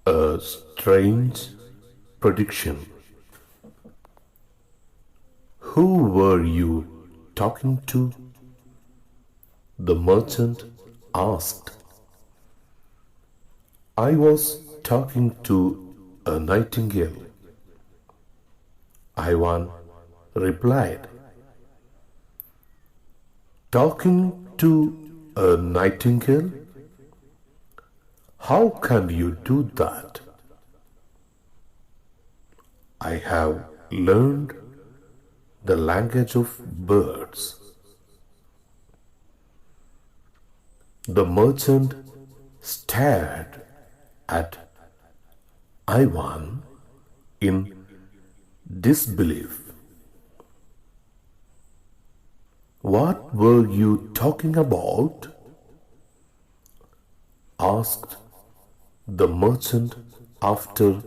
A strange prediction. Who were you talking to? The merchant asked. I was talking to a nightingale. Ivan replied. Talking to a nightingale? How can you do that? I have learned the language of birds. The merchant stared at Ivan in disbelief. What were you talking about? Asked the merchant after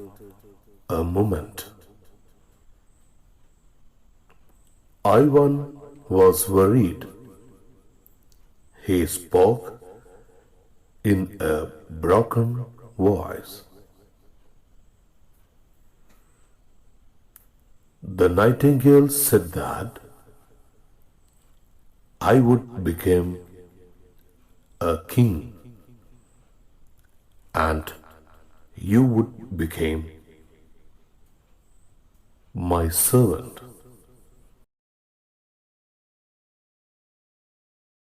a moment. Ivan was worried. He spoke in a broken voice. The nightingale said that I would become a king and you would become my servant.